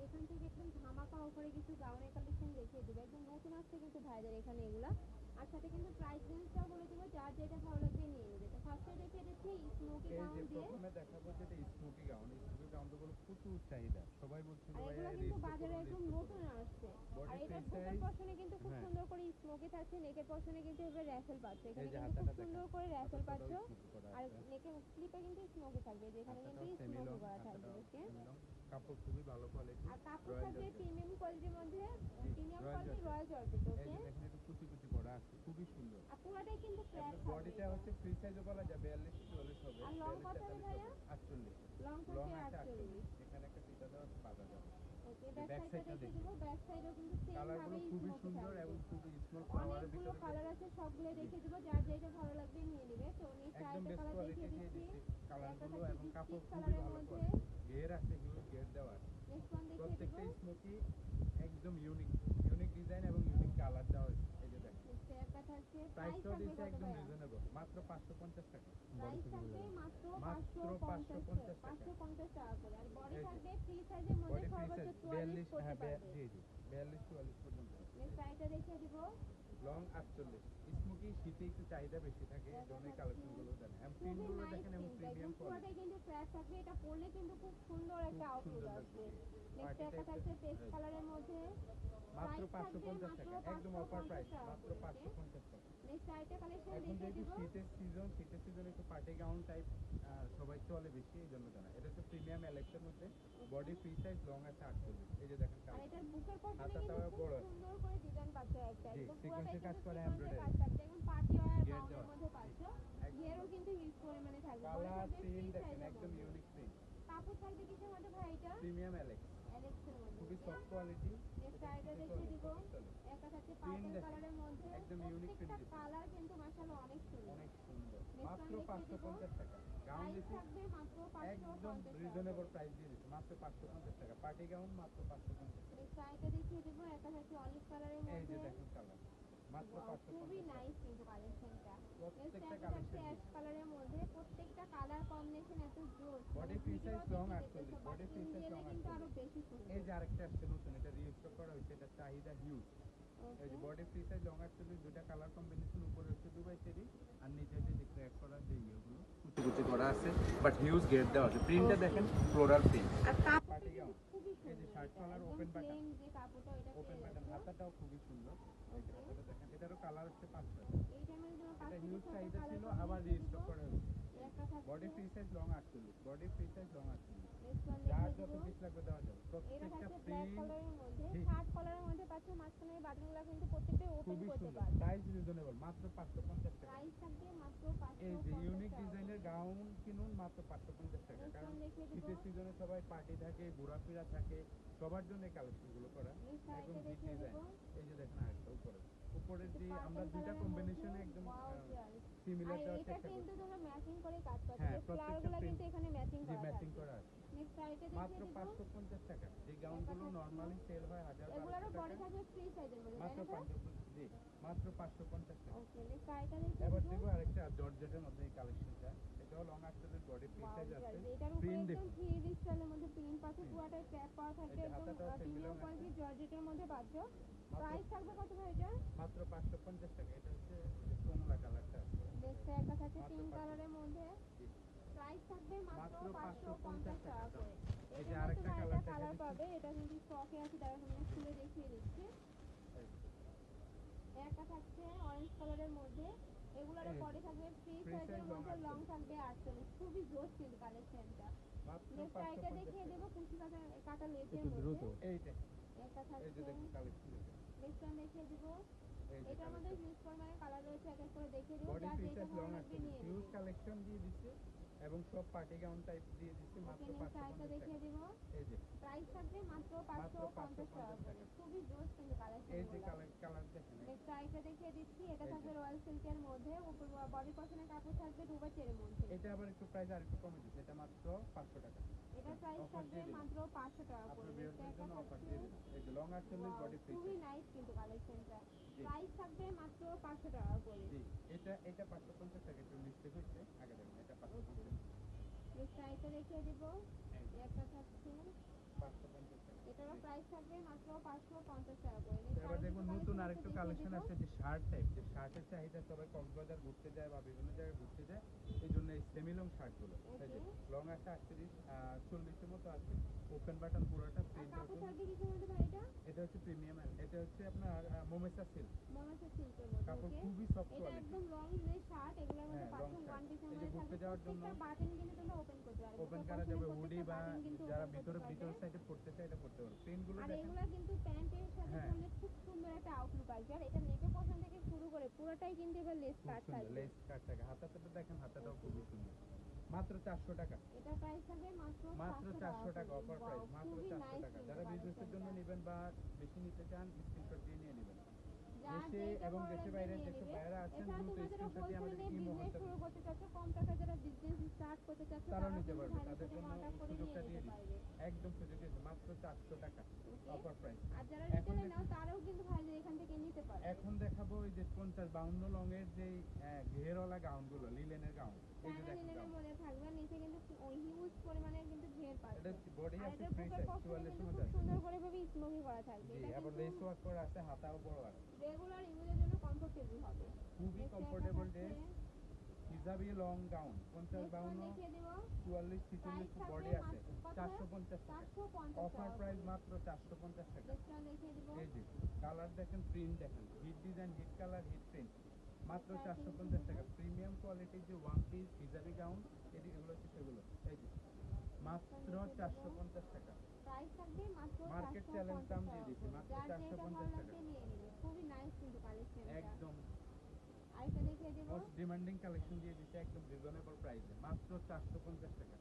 এখান থেকে একদম ধামাকা অফারে কিছু গাউনের কালেকশন দেখিয়ে দেবো, একদম নতুন আসছে কিন্তু ভাইদের এখানে এগুলা। আর সাথে কিন্তু প্রাইস রেঞ্জটাও বলে দেবো, যার যেটা ভালো লাগবে নিয়ে নেবে। তো ফার্স্টে দেখিয়ে দিচ্ছি স্মোকি এই গাউন যে দিয়ে। প্রথমে দেখাবো যেটা স্মোকি গাউন। স্মোকি গাউন তো বলো প্রচুর চাহিদা, সবাই বলছিল আর ভাইয়া এগুলো কিন্তু রিস্টক বাজারে করুন একদম রিস্টক নতুন করুন। আসছে। আর বডি ফ্রি এটার বুকের সাইজ, পশনে কিন্তু খুব হ্যাঁ সুন্দর করে স্মোকি থাকছে, নেকের পশনে কিন্তু এভাবে র্যাফেল পাচ্ছে, এই এখানে যে কিন্তু খুব হাতাটা দেখেন, সুন্দর করে র্যাফেল হাতাটাও পাচ্ছ। স্মোকি করা আর আছে, নেকের স্লিপে কিন্তু স্মোকি থাকবে, যেখানে কিন্তু হাতাটাও সেমি স্মোকি লং, করা থাকবে। হাতাটাও ওকে, সেমি লং। কাপড় খুবই ভালো কোয়ালিটি, আর কাপড় রয়্যাল থাকবে জর্জেট। প্রিমিয়াম কোয়ালিটির মধ্যে, জি, premium royal quality georgette. Royal georgette. এই ওকে, যে দেখেন একটু কুচি কুচি করা আছে, খুবই সুন্দর। আর পুরোটাই কিন্তু ফ্ল্যাট আপনার থাকবে বডিটা এটা। হচ্ছে ফ্রি সাইজও বলা যায়, 42-44 হবে, আর লং 42 কত হবে 43 ভাইয়া? হবে, 48। লং লং থাকবে আছে 48, 48। এখানে একটা ফিতা দেওয়া আছে, বাঁধা যাবে। ওকে, যে ব্যাক ব্যাক সাইডটা সাইডটা দেখিয়ে দেখি, দিব, ব্যাক সাইডেও কিন্তু সেম কালারগুলো ভাবেই খুবই স্মোকি সুন্দর থাকবে। এবং খুবই স্মল ফ্লাওয়ারের অনেকগুলো ভিতরে কালার দেখেন। আছে, সবগুলো জি, দেখিয়ে দিব, যার যেটা ভালো লাগবে নিয়ে নেবে। তো নিচে একদম আরেকটা বেস্ট কালার দেখিয়ে কোয়ালিটি দিয়ে দিচ্ছি, দিচ্ছি একটা কালারগুলো, থাকছে এবং বিস্কিট কাপড় খুবই কালারের ভালো মধ্যে। কোয়ালিটি, ঘের আছে, হিউজ ঘের দেওয়া আছে। নেক্সট ওয়ান দেখিয়ে দিব। প্রত্যেকটা স্মোকি একদম ইউনিক, ইউনিক ডিজাইন এবং ইউনিক কালার দেওয়া হয়েছে। এই যে দেখেন, নেক্সট একটা থাকছে, প্রাইস প্রাইসটাও থাকবে দিচ্ছে কত একদম ভাইয়া? রিজনেবল, মাত্র 550 টাকা। বডি প্রাইস থেকে বলে থাকবে দেন, মাত্র মাত্র 550, 550 টাকা। 550 টাকা করে। আর বডি এই যে থাকবে ফ্রি সাইজের মধ্যে, বডি ফ্রি সর্বোচ্চ সাইজ 44 42, করতে হ্যাঁ পারবে। জি জি 42-44 পর্যন্ত আছে। এই নেক্সট যে আরেকটা দেখিয়ে দিব। লং 48। স্মোকি শীতে একটু চাহিদা বেশি থাকে, এই এটা জন্য এই থাকছে কালেকশনগুলো দেন, এবং খুবই প্রিন্টগুলো নাইস দেখেন এবং কিন্তু, একদম প্রিমিয়াম পুরোটাই কোয়ালিটি, কিন্তু ফ্ল্যাট থাকবে। এটা পরলে কিন্তু খুব সুন্দর খুব একটা আউটলুক সুন্দর লাগবে। আসবে। জি, নেক্সট পার্টি একটা টাইপের। থাকছে পেস্ট কালারের মধ্যে, মাত্র প্রাইস থাকবে 550 মাত্র টাকা, একদম অফার 550 প্রাইস, টাকা মাত্র করে। ওকে, 550 টাকা। নেক্সট আরেকটা কালেকশন এখন দেখিয়ে যেহেতু দিব। শীতের সিজন, শীতের সিজনে একটু পার্টি গাউন টাইপ সবাই চলে বেশি, এই জন্য জানা। এটা হচ্ছে প্রিমিয়াম এলেক্সের মধ্যে, ওকে, বডি ফ্রি সাইজ, লং আছে 48। এই যে দেখেন আর এটার কালেকশন, বুকের পশনে কিন্তু হাতাটাও খুব বড় আছে। সুন্দর করে ডিজাইন পাচ্ছ, একটা জি, একদম পুরোটাই সিকোয়েন্সের কাজ কিন্তু করা, সিকোয়েন্সের কাজ এমব্রয়ডারি, থাকবে, একদম পার্টি ওয়্যার গেট গাউনের দেওয়া আছে। মধ্যে জি, পাচ্ছ। একদম ঘেরও দেওয়া। কিন্তু হিউজ পরিমাণে থাকবে, বডি কালার থাকবে ফ্রি প্রিন্ট দেখেন, সাইজের একদম মধ্যে। ইউনিক প্রিন্ট, কাপড় থাকবে কিসের মধ্যে ভাই এটা? প্রিমিয়াম এলেক্স, অ্যালেক্সের মধ্যে। খুবই ওকে, সফট কোয়ালিটি, নেক্সট এবং আরেকটা শীতে দেখিয়ে চলে, দিব। খুবই চলে। একটা থাকছে প্রিন্ট পার্পল দেখেন, কালারের মধ্যে, একদম ইউনিক প্রিন্ট প্রত্যেকটা দিচ্ছে, কালার কিন্তু মাশাআল্লাহ অনেক সুন্দর। অনেক সুন্দর। নেক্সট মাত্র ওয়ান দেখিয়ে দিব। 550 টাকা গাউন প্রাইস দিচ্ছি, থাকবে মাত্র একদম 550 টাকা রিজনেবল করে। প্রাইস দিয়ে দিচ্ছে, মাত্র 550 টাকা। পার্টি গাউন মাত্র 550 টাকা। নেক্সট আরেকটা দেখিয়ে দিব। একটা থাকছে অলিভ কালারের এই যে মধ্যে, দেখেন কালার, মাত্র খুবই 550 টাকা। নাইস কিন্তু কালেকশনটা। নেক্সট প্রত্যেকটা একটা থাকছে কালেকশন জি। অ্যাশ কালারের মধ্যে, প্রত্যেকটা কালার কম্বিনেশন এত জোস, মানে বডি ফ্রি সাইজ, ভিডিওতে লং কি দেখতেছো 48, but body free in size, রিয়েলে লং কিন্তু আরো 48। বেশি এই সুন্দর। যে আরেকটা আসছে নতুন, এটা রিস্টক করা হয়েছে, এটা চাহিদা হিউজ। এই ওকে, যে বডি ফ্রি সাইজ, লং 48, দুইটা কালার কম্বিনেশন, উপরে হচ্ছে দুবাই চেরি, আর নিচে হচ্ছে যে ক্র্যাক করা যে ইয়েগুলো কুচি কুচি করা আছে, বাট হিউজ গেট দেওয়া আছে। প্রিন্টটা ওকে, দেখেন, ফ্লোরাল প্রিন্ট, আর কাপড়টা পার্টি কিন্তু গাউন। খুবই এই যে সুন্দর, শার্ট এটা কলার, একদম ওপেন বাটন, প্লেন যে কাপড়টা ওইটা ওপেন পেয়ে বাটন, যাচ্ছ। হাতাটাও খুবই সুন্দর। এই যে ওকে, হাতাটা দেখেন, এটারও কালার হচ্ছে 5টা। এই টাইমের জন্য 5 এটা থেকে হিউজ 6টা চাহিদা কালার ছিল, কম্বো আবার দেখিয়ে দিব। রিস্টক করা হয়েছে। এই যে একটা থাকছে, body free size, long 48, body free size, long 48। Next one যার দেখিয়ে যত দিব। পিস লাগবে দেওয়া যাবে, এটা প্রত্যেকটা থাকছে ব্ল্যাক প্রিন্ট। কালারের মধ্যে, জি, শার্ট কালারের মধ্যে পাচ্ছ, মাঝখানে এই বাটনগুলো কিন্তু প্রত্যেকটাই ওপেন খুবই করতে সুন্দর, পারবে। প্রাইস রিজনেবল, মাত্র 550 টাকা। প্রাইস থাকবে মাত্র এই যে 550 ইউনিক টাকা ডিজাইনের করে। গাউন কিনুন মাত্র 550 টাকা, নেক্সট কারণ ওয়ান দেখিয়ে দিব। শীতের সিজনে সবাই পার্টি থাকে, ঘোরাফেরা থাকে, সবার জন্য এই কালেকশনগুলো করা, নেক্সট একদম আরেকটা হিট দেখিয়ে দিব। ডিজাইন। এই যে দেখেন আরেকটা উপরে, উপরের একটু যে আমরা পার্পল দুইটা কালারের মধ্যে, কম্বিনেশনে একদম ওয়াও জাস্ট। সিমিলার আর দেওয়ার এটা চেষ্টা কিন্তু করছি। তোমরা ম্যাচিং করে কাজ পাচ্ছ, হ্যাঁ, যে প্রত্যেকটা ফ্লাওয়ারগুলো প্রিন্ট কিন্তু এখানে ম্যাচিং জি করা ম্যাচিং থাকবে। করা আছে। নেক্সট আরেকটা মাত্র দেখিয়ে দিব। 550 টাকা। যে একটা গাউনগুলো থাকছে, নর্মালি সেল হয় 1000-1200 এগুলোরও টাকা, বডি থাকবে ফ্রি সাইজের মধ্যে, তাই মাত্র না ভাই? 550। জি, মাত্র 550 টাকা। ওকে, নেক্সট আরেকটা দেখিয়ে এবার দিব। দেখো আরেকটা জর্জেটের মধ্যে এই কালেকশনটা, এটাও long 48, body free wow size আছে, জাস্ট, এটার উপরে প্রিন্ট একদম দেখুন, 3D স্টাইলের মধ্যে প্রিন্ট পাচ্ছ, প্রিন্ট। পুরোটাই ট্র্যাপ করা এই থাকবে, যে একদম হাতাটাও সেমি লং প্রিমিয়াম আছে, কোয়ালিটি জর্জেটের মধ্যে পাচ্ছ। মাত্র প্রাইস থাকবে কত ভাই এটা? মাত্র 550 টাকা। এটা হচ্ছে যে কমলা কালারটা আছে, নেক্সট একটা থাকছে মাত্র পিঙ্ক 500। কালারের মধ্যে, জি, প্রাইস থাকবে মাত্র মাত্র 550 550 টাকা টাকা দাম। করে। এই যে এটার মধ্যে আরেকটা ভাই এটা কালার দেখা কালার দিচ্ছি। পাবে, এটা কিন্তু স্টকে আছে, দাঁড়া তোমাকে জি, খুলে দেখিয়ে দিচ্ছি। এই যে, একটা থাকছে অরেঞ্জ কালারের মধ্যে, এগুলোর এই যে বডি থাকবে ফ্রি ফ্রি সাইজ, সাইজের লং মধ্যে, লং 48, থাকবে 48, খুবই জোস কিন্তু কালেকশনটা। মাত্র নেক্সট আইটা 550 দেখিয়ে টাকা। দেবো কুচি কাটা কাটা লেজের একটু মধ্যে, দ্রুত এইটা, একটা এই যে থাকছে। দেখুন কালেকশন, নেক্সট ওয়ান দেখিয়ে দিব। এই যে এটার মধ্যে কালেকশন, হিউজ পরিমাণে কালার রয়েছে, এক এক করে দেখিয়ে দিব, বডি যার ফ্রি যেটা সাইজ, ভালো লং লাগবে 48, নিয়ে হিউজ নেবে। কালেকশন দিয়ে দিচ্ছে, এবং সব পার্টি গাউন টাইপ দিয়ে দিচ্ছে, ওকে, মাত্র নেক্সট আইটা 550 দেখিয়ে টাকা। দিব। এই যে প্রাইস থাকবে মাত্র মাত্র 550 টাকা 550 করে, টাকা। খুবই জোস কিন্তু এই যে কালেকশনগুলো। কালার, কালার দেখেন, এই যে নেক্সট আরেকটা দেখিয়ে দিচ্ছি, এটা এই যে থাকবে রয়্যাল সিল্কের মধ্যে, উপর বডি পশনের কাপড় থাকবে দুবাই চেরির মধ্যে। এটা আবার একটু প্রাইস আর একটু কমে দিচ্ছে, এটা মাত্র 500 টাকা। এটার প্রাইস অফার থাকবে দিয়ে দিলাম, মাত্র 500 টাকা করে। আপনার নেক্সট ভিউয়ারদের একটা জন্য অফার থাকছে, দিয়ে দিলাম। এই যে লং 48, ওয়াও বডি ফ্রি খুবই সাইজ। নাইস কিন্তু কালেকশনটা। জি, প্রাইস থাকবে মাত্র 500 টাকা করে। জি, এটা 550 টাকা, একটু মিস্টেক হচ্ছে, আগে দেখুন এটা ওকে, 550 টাকা। নেক্সট আরেকটা দেখিয়ে দিব। এই যে একটা থাকছে, 550 টাকা। এটারও জি, থাকবে মাত্র 550 টাকা করে। তো এবার দেখুন নতুন collection আরেকটু দেখিয়ে কালেকশন দিব। আছে যে শার্ট টাইপ, যে শার্টের চাহিদা সবাই কক্সবাজার ঘুরতে যায় বা বিভিন্ন জায়গায় ঘুরতে যায়, এই জন্য এই সেমি লং শার্টগুলো এই যে Okay. লং আছে 38 40 মতো আছে, ওপেন বাটন পুরোটা আর প্রিন্ট কাপড় আউট। থাকবে কিসের মধ্যে ভাই এটা? এটা হচ্ছে প্রিমিয়াম, এটা হচ্ছে আপনার মোমেসা সিল্ক, মনাসা সিল্কের মধ্যে। কাপড় ওকে, খুবই সফট এটা কোয়ালিটি। একদম লং যে শার্ট এগুলোর মধ্যে হ্যাঁ লং পাচ্ছ শার্ট, ওয়ান পিসের এই যে মধ্যে ঘুরতে থাকবে। যাওয়ার জন্য প্রত্যেকটা বাটন কিন্তু তোমরা ওপেন করতে পারবে। ওপেন তো করা পছন্দের যাবে, হুডি প্রত্যেকটা বা বাটন কিন্তু যারা ওপেন করতে ভিতরে পারবে। ভিতর সাইডে পড়তে চায় এটা করতে পারবে। প্রিন্টগুলো আর দেখেন, এগুলা কিন্তু প্যান্টের সাথে হ্যাঁ পরলে খুব সুন্দর একটা আউটলুক আসবে। আর এটা নেকে পোর্শন থেকে শুরু করে পুরোটাই কিন্তু এবার লেস খুব কাট সুন্দর থাকবে। লেস কাট থাকে, হাতাটা দেখেন, হাতাটাও খুবই সুন্দর। মাত্র 400 টাকা, এটা প্রাইস থাকবে মাত্র মাত্র 400 টাকা, করে। অফার Wow, প্রাইস মাত্র খুবই 400 নাইস টাকা। কিন্তু যারা বিজনেসের জন্য কালেকশনটা। নেবেন বা বেশি নিতে চান স্ক্রিনশট দিয়ে নিয়ে নেবেন। যার দেশে যেটা এবং ভালো দেশের লাগবে বাইরে নিয়ে যেসব নেবে। ভাইয়েরা আছেন এছাড়া দ্রুত তোমরা যারা স্ক্রিনশট দিয়ে হোলসেলে আমাদের নিয়ে ইমো বিজনেস হোয়াটসঅ্যাপ শুরু করতে চাচ্ছ, কম টাকা যারা বিজনেস স্টার্ট করতে চাচ্ছ, তারাও তারাও নিতে কিন্তু পারবে, ভাইদের তাদের সাথে জন্য কন্টাক্ট করে সুযোগটা নিয়ে দিয়ে নিতে দিচ্ছি, পারবে। একদম সুযোগ দিয়েছে, মাত্র 400 টাকা ওকে, অফার প্রাইস। আর যারা এখন রিটেলে নাও দেখুন, তারাও কিন্তু ভাইদের এখান থেকে নিতে পারবে। এখন দেখাবো ওই যে 50-52 লং এর যে ঘেরওয়ালা গাউনগুলো, লিলেনের গাউন, এই যে চায়না দেখেন লিনেনের গাউন, মধ্যে থাকবে, নিচে কিন্তু হিউজ পরিমাণে কিন্তু ঘের এটা পাচ্ছে। বডি আর আছে এটার ফ্রি বুকের সাইজ পশনে 44 কিন্তু এর খুব মধ্যে আছে। সুন্দর করে ভাবে স্মোকি করা থাকবে। জি, এটা আবার কিন্তু লেস ওয়ার্ক করা আছে, হাতাও বড় আছে, রেগুলার ইউজের জন্য কমফোর্টেবল হবে। খুবই নেক্সট একটা কমফোর্টেবল থাকছে, dress, hijabi long gown, next one 50-52 দেখিয়ে দেব। 44-46 প্রাইস থাকবে বডি আছে, মাত্র কত? 450 টাকা 450 অফার টাকা প্রাইস, করে। মাত্র 450 টাকা। নেক্সট ওয়ান দেখিয়ে দেব। এই যে কালার দেখেন, প্রিন্ট দেখেন, hit design, hit colour, hit print, মাত্র প্রাইস 450 টাকা। প্রিমিয়াম কোয়ালিটির যে ওয়ান পিস হিজাবি গাউন, এগুলো হচ্ছে সেগুলো, এই যে মাত্র 450 টাকা। প্রাইস থাকবে মাত্র মার্কেট 450 চ্যালেঞ্জ দাম দিয়ে টাকা দিচ্ছি, করে। মাত্র যার যেটা ভালো 450 টাকা, লাগবে নিয়ে নেবে। খুবই নাইস কিন্তু কালেকশনটা। একদম আরেকটা দেখিয়ে দেব। মোস্ট ডিমান্ডিং কালেকশন দিয়ে দিচ্ছে, একদম রিজনেবল প্রাইসে, মাত্র 450 টাকা।